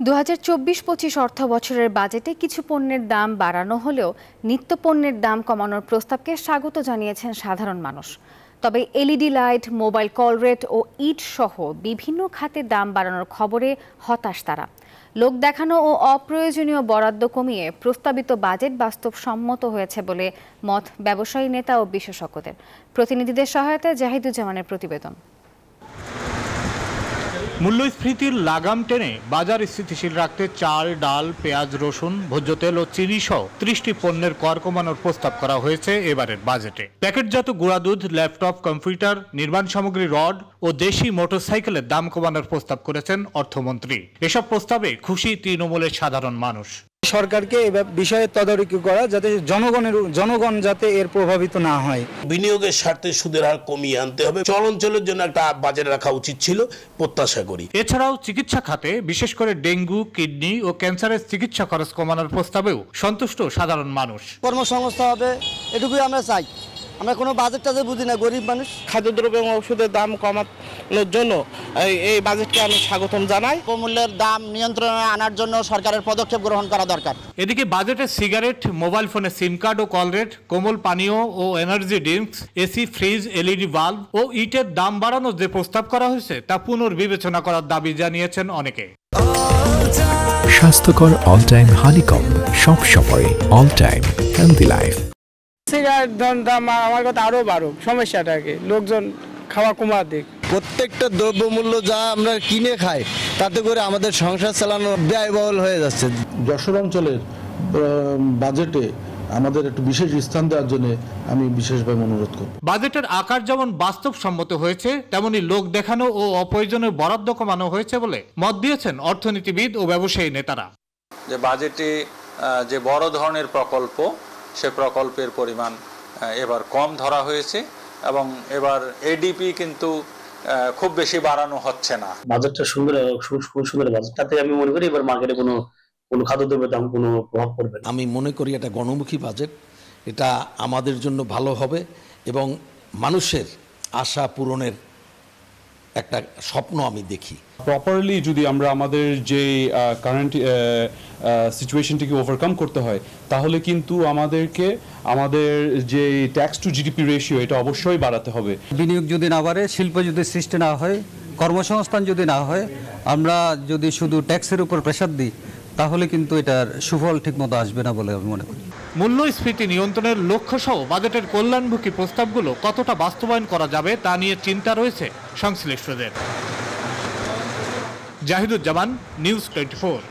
২০২৪-২৫ অর্থবছরের বাজেটে কিছু পণ্যের দাম বাড়ানো হলেও নিত্যপণ্যের দাম কমানোর প্রস্তাবকে স্বাগত জানিয়েছেন সাধারণ মানুষ। তবে LED light, mobile call rate ও ইট সহ বিভিন্ন খাতে দাম বাড়ানোর খবরে হতাশ তারা। লোক দেখানো ও অপ্রয়োজনীয় বরাদ্দ কমিয়ে প্রস্তাবিত বাজেট বাস্তবসম্মত হয়েছে বলে মত ব্যবসায়ী নেতা ও বিশেষজ্ঞদের। প্রতিনিধিদের সহায়তায় জাহিদুজ্জামানের প্রতিবেদন। মূল্যস্ফীতির লাগাম টেনে বাজার স্থিতিশীল রাখতে চাল, ডাল, পেঁয়াজ, রসুন, ভোজ্য তেল ও চিনি সহ ৩০টি পণ্যের কর কমানোর প্রস্তাব করা হয়েছে এবারের বাজেটে। প্যাকেটজাত গুঁড়া দুধ, ল্যাপটপ, কম্পিউটার, নির্মাণ সামগ্রী, রড ও দেশি মোটরসাইকেলের দাম কমানোর প্রস্তাব করেছেন অর্থমন্ত্রী। এসব প্রস্তাবে খুশি তৃণমূলের সাধারণ মানুষ। সরকারকে এই বিষয়ে তদারকি করা, যাতে জনগণ যাতে এর প্রভাবিত না হয়। বিনিয়োগের স্বার্থে সুদের হার কমিয়ে আনতে হবে। চলনচলের জন্য একটা বাজেট রাখা উচিত ছিল, প্রত্যাশা করি। এছাড়াও চিকিৎসা খাতে বিশেষ করে ডেঙ্গু, কিডনি ও ক্যান্সারের চিকিৎসা খরচ কমানোর প্রস্তাবেও সন্তুষ্ট সাধারণ মানুষ। কর্মসংস্থান হবে, এটুকুই আমরা চাই। আমরা কোনো বাজেটটা যে বুঝি না, গরিব মানুষ। খাদ্যদ্রব্য এবং ওষুধের দাম কমানোর জন্য এই বাজেটকে আমি স্বাগতম জানাই। মূল্যের দাম নিয়ন্ত্রণে আনার জন্য সরকারের পদক্ষেপ গ্রহণ করা দরকার। এদিকে বাজেটে সিগারেট, মোবাইল ফোনের সিম কার্ড ও কল রেট, কোমল পানীয় ও energy drinks, AC, fridge, LED bulb ও ইটের দাম বাড়ানোর যে প্রস্তাব করা হয়েছে তা পুনর্বিবেচনা করার দাবি জানিয়েছেন অনেকে। স্বাস্থ্যকর অল টাইম হানিকম, সব সময় all time healthy life. Cigarette দাম আমার কথা আরো বাড়ুক, সমস্যাটাকে লোকজন খাওয়া কমা দিক। প্রত্যেকটা দ্রব্যমূল্য যা আমরা কিনে খাই তাতে করে আমাদের সংসার চালানো ব্যয়বহুল হয়ে যাচ্ছে। যশোর অঞ্চলের বাজেটে আমাদের একটু বিশেষ স্থান দেওয়ার জন্য আমি বিশেষভাবে অনুরোধ করব। বাজেটের আকার যেমন বাস্তবসম্মত হয়েছে, তেমনি লোক দেখানো ও অপ্রয়োজনীয় বরাদ্দ কমানো হয়েছে বলে মত দিয়েছেন অর্থনীতিবিদ ও ব্যবসায়ী নেতারা। যে বাজেটে যে বড় ধরনের প্রকল্প, সে প্রকল্পের পরিমাণ এবার কম ধরা হয়েছে এবং এবার এডিপি কিন্তু খুব বেশি বাড়ানো হচ্ছে না। বাজেটটা খুব সুন্দর বাজেট, তাতে আমি মনে করি এবার মার্কেটে কোনো খাদ্যদ্রব্যের দাম কোনো প্রভাব পড়বে না। আমি মনে করি এটা গণমুখী বাজেট, এটা আমাদের জন্য ভালো হবে এবং মানুষের আশা পূরণের একটা স্বপ্ন আমি দেখি। প্রপারলি যদি আমরা আমাদের যে কারেন্ট সিচুয়েশনটিকে ওভারকাম করতে হয়, তাহলে কিন্তু আমাদেরকে আমাদের যে ট্যাক্স টু জিডিপি রেশিও এটা অবশ্যই বাড়াতে হবে। বিনিয়োগ যদি না বাড়ে, শিল্প যদি সৃষ্টি না হয়, কর্মসংস্থান যদি না হয়, আমরা যদি শুধু ট্যাক্সের উপর প্রেসার দিই, তাহলে কিন্তু এটার সুফল ঠিকমতো আসবে না বলে আমি মনে করি। মূল্যস্ফীতি নিয়ন্ত্রণের লক্ষ্য সহ বাজেটের কল্যাণমুখী প্রস্তাবগুলো কতটা বাস্তবায়ন করা যাবে তা নিয়ে চিন্তা রয়েছে সংশ্লিষ্টদের। জাহিদুজ্জামান, নিউজ 24।